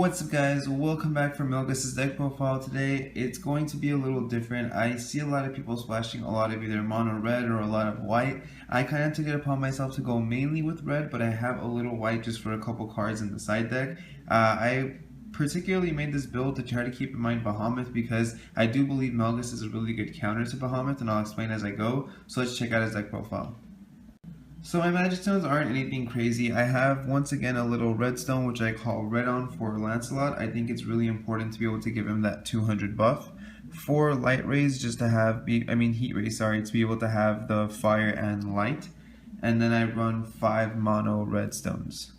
What's up guys, welcome back for Melgis' deck profile. Today it's going to be a little different. I see a lot of people splashing a lot of either mono red or a lot of white. I kind of took it upon myself to go mainly with red, but I have a little white just for a couple cards in the side deck. I particularly made this build to try to keep in mind Bahamut because I do believe Melgis is a really good counter to Bahamut, and I'll explain as I go. So let's check out his deck profile. So my magic stones aren't anything crazy. I have once again a little redstone which I call red on for Lancelot. I think it's really important to be able to give him that 200 buff. 4 light rays just to have, heat rays, sorry, to be able to have the fire and light. And then I run 5 mono redstones.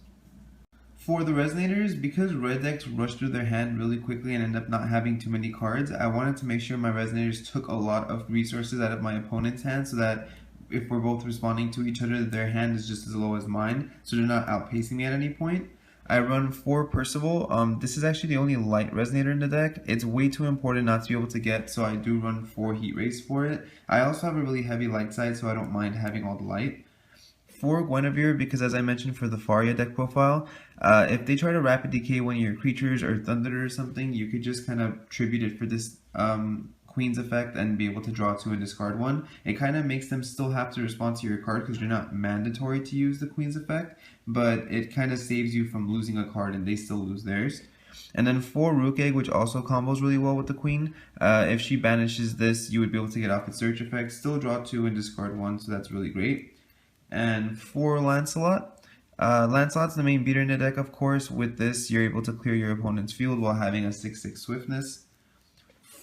For the Resonators, because red decks rush through their hand really quickly and end up not having too many cards, I wanted to make sure my Resonators took a lot of resources out of my opponent's hand so that if we're both responding to each other, their hand is just as low as mine, so they're not outpacing me at any point. I run 4 Percival. This is actually the only light resonator in the deck. It's way too important not to be able to get, so I do run 4 heat rays for it. I also have a really heavy light side, so I don't mind having all the light. 4 Guinevere, because as I mentioned for the Faria deck profile, if they try to rapid decay one of your creatures or Thunder or something, you could just kind of tribute it for this Queen's effect and be able to draw 2 and discard 1. It kind of makes them still have to respond to your card because you're not mandatory to use the Queen's effect, but it kind of saves you from losing a card and they still lose theirs. And then 4 Rook Egg, which also combos really well with the Queen. If she banishes this, you would be able to get off its search effect, still draw 2 and discard 1, so that's really great. And 4 Lancelot. Lancelot's the main beater in the deck, of course. With this, you're able to clear your opponent's field while having a 6/6 swiftness.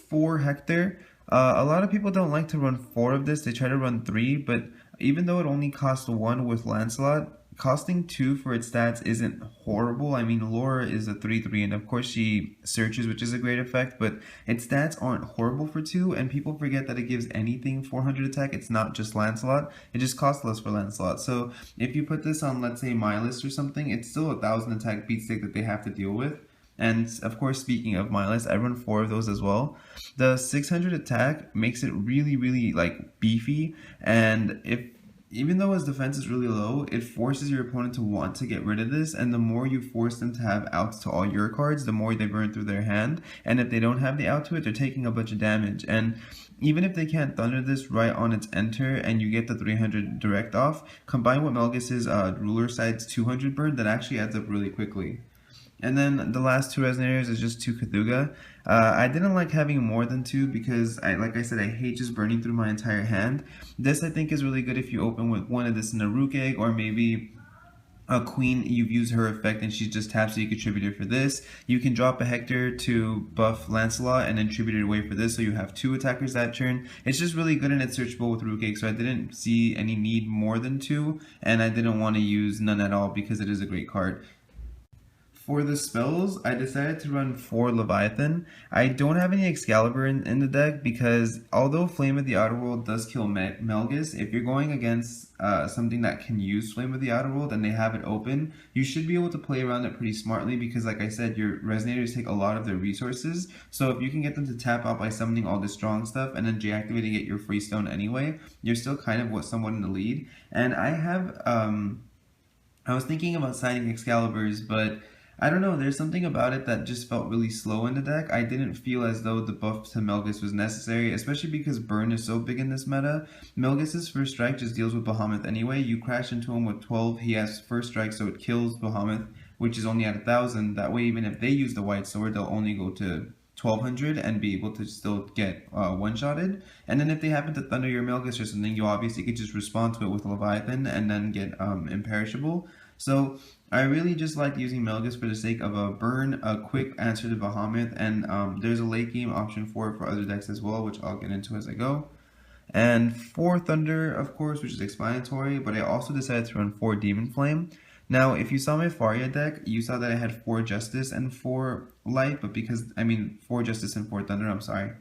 4 Hector. A lot of people don't like to run 4 of this, they try to run 3, but even though it only costs 1 with Lancelot, costing 2 for its stats isn't horrible. I mean, Laura is a 3/3, and of course she searches, which is a great effect, but its stats aren't horrible for 2, and people forget that it gives anything 400 attack. It's not just Lancelot, it just costs less for Lancelot. So if you put this on, let's say, my list or something, it's still 1000 attack beatstick that they have to deal with. And of course, speaking of my list, I run 4 of those as well. The 600 attack makes it really like beefy, and even though his defense is really low, it forces your opponent to want to get rid of this, and the more you force them to have outs to all your cards, the more they burn through their hand, and if they don't have the out to it, they're taking a bunch of damage. And even if they can't thunder this right on its enter and you get the 300 direct off, combined with Melgis's ruler side's 200 burn, that actually adds up really quickly. And then the last 2 Resonators is just 2 Cthulhu. I didn't like having more than 2 because, like I said, I hate just burning through my entire hand. This I think is really good if you open with one of this in a Rook Egg, or maybe a Queen, you've used her effect and she's just tapped, so you can tribute her for this. You can drop a Hector to buff Lancelot and then tribute it away for this, so you have 2 attackers that turn. It's just really good and it's searchable with Rook Egg, so I didn't see any need more than 2, and I didn't want to use none at all because it is a great card. For the spells, I decided to run 4 Leviathan. I don't have any Excalibur in the deck because although Flame of the Outer World does kill Melgis, if you're going against something that can use Flame of the Outer World and they have it open, you should be able to play around it pretty smartly because, like I said, your Resonators take a lot of their resources. So if you can get them to tap out by summoning all this strong stuff and then deactivating it your Freestone anyway, you're still kind of somewhat in the lead. And I have, I was thinking about signing Excaliburs, but I don't know, there's something about it that just felt really slow in the deck. I didn't feel as though the buff to Melgis was necessary, especially because burn is so big in this meta. Melgis's first strike just deals with Bahamut anyway. You crash into him with 12, he has first strike, so it kills Bahamut, which is only at 1000. That way, even if they use the white sword, they'll only go to 1200 and be able to still get one-shotted. And then if they happen to thunder your Melgis or something, you obviously could just respond to it with Leviathan and then get imperishable. So I really just like using Melgis for the sake of a burn, a quick answer to Bahamut, and there's a late game option for it for other decks as well, which I'll get into as I go. And 4 Thunder, of course, which is explanatory, but I also decided to run 4 Demon Flame. Now, if you saw my Faria deck, you saw that I had 4 Justice and 4 Light, but 4 Justice and 4 Thunder, I'm sorry.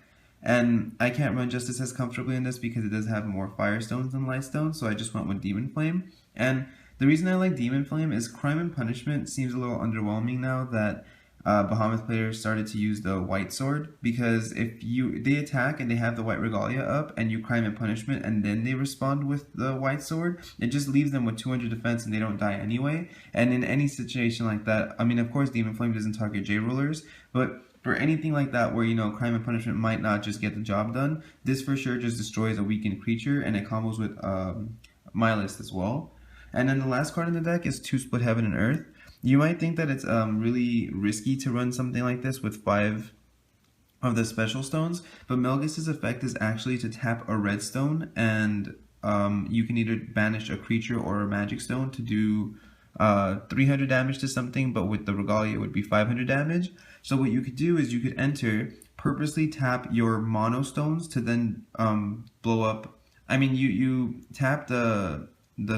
And I can't run Justice as comfortably in this because it does have more Firestones than Lightstones, so I just went with Demon Flame. And the reason I like Demon Flame is Crime and Punishment seems a little underwhelming now that Bahamut players started to use the white sword, because if they attack and they have the white regalia up and you crime and punishment and then they respond with the white sword, it just leaves them with 200 defense and they don't die anyway. And in any situation like that, I mean, of course Demon Flame doesn't target J rulers, but for anything like that where, you know, crime and punishment might not just get the job done, this for sure just destroys a weakened creature, and it combos with Mylist as well. And then the last card in the deck is 2 Split Heaven and Earth. You might think that it's really risky to run something like this with 5 of the special stones, but Melgis' effect is actually to tap a red stone, and you can either banish a creature or a magic stone to do 300 damage to something, but with the regalia it would be 500 damage. So what you could do is you could enter, purposely tap your mono stones to then blow up. I mean, you tap the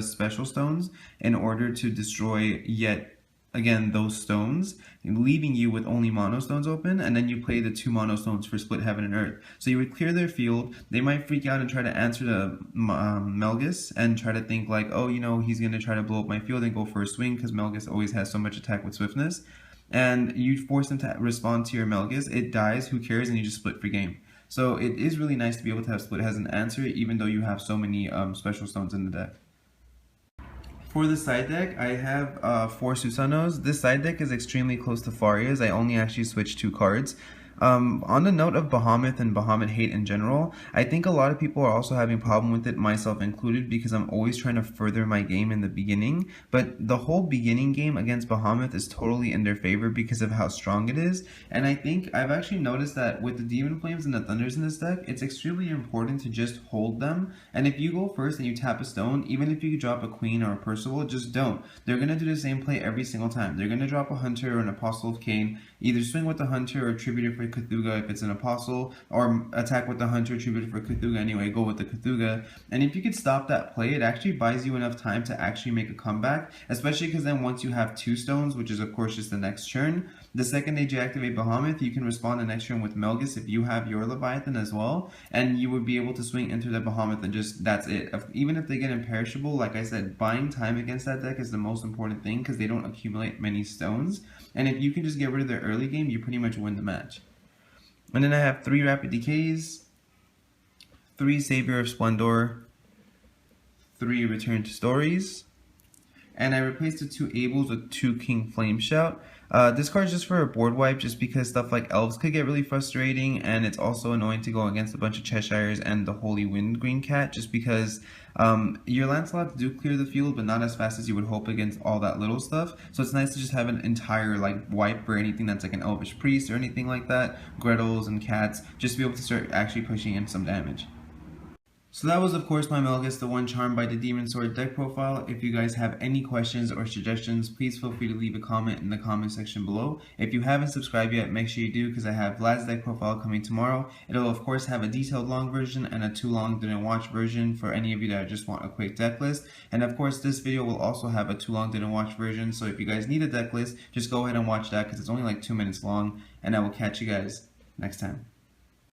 special stones in order to destroy yet again those stones, leaving you with only mono stones open, and then you play the 2 mono stones for Split Heaven and Earth. So you would clear their field. They might freak out and try to answer the Melgis and try to think like, oh, you know, he's going to try to blow up my field and go for a swing, because Melgis always has so much attack with swiftness. And you force them to respond to your Melgis. It dies, who cares, and you just split for game. So it is really nice to be able to have Split as an answer, even though you have so many special stones in the deck. For the side deck, I have 4 Susanos. This side deck is extremely close to Faria's. I only actually switched 2 cards. On the note of Bahamut and Bahamut hate in general, I think a lot of people are also having a problem with it, myself included, because I'm always trying to further my game in the beginning. But the whole beginning game against Bahamut is totally in their favor because of how strong it is. And I think I've actually noticed that with the Demon Flames and the Thunders in this deck, it's extremely important to just hold them. And if you go first and you tap a stone, even if you drop a Queen or a Percival, just don't. They're going to do the same play every single time. They're going to drop a Hunter or an Apostle of Cain, either swing with the Hunter or tribute it for Cthulhu if it's an Apostle, or attack with the Hunter, tribute it for Cthulhu anyway, go with the Cthulhu. And if you could stop that play, it actually buys you enough time to actually make a comeback, especially because then once you have 2 stones, which is of course just the next turn, the second they deactivate Bahamut, you can respond the next turn with Melgis if you have your Leviathan as well, and you would be able to swing into the Bahamut and just, that's it. Even if they get imperishable, like I said, buying time against that deck is the most important thing, because they don't accumulate many stones, and if you can just get rid of their early game, you pretty much win the match. And then I have 3 Rapid Decays, 3 Savior of Splendor, 3 Return to Stories, and I replaced the 2 Ables with 2 King Flame Shout. This card is just for a board wipe, just because stuff like Elves could get really frustrating, and it's also annoying to go against a bunch of Cheshires and the Holy Wind Green Cat, just because your Lancelots do clear the field, but not as fast as you would hope against all that little stuff. So it's nice to just have an entire like wipe for anything that's like an Elvish Priest or anything like that, Grettles and Cats, just to be able to start actually pushing in some damage. So that was of course my Melgis, the one charmed by the Demon Sword deck profile. If you guys have any questions or suggestions, please feel free to leave a comment in the comment section below. If you haven't subscribed yet, make sure you do, because I have Vlad's deck profile coming tomorrow. It'll of course have a detailed long version and a too long didn't watch version for any of you that just want a quick deck list. And of course this video will also have a too long didn't watch version, so if you guys need a deck list, just go ahead and watch that, because it's only like 2 minutes long, and I will catch you guys next time.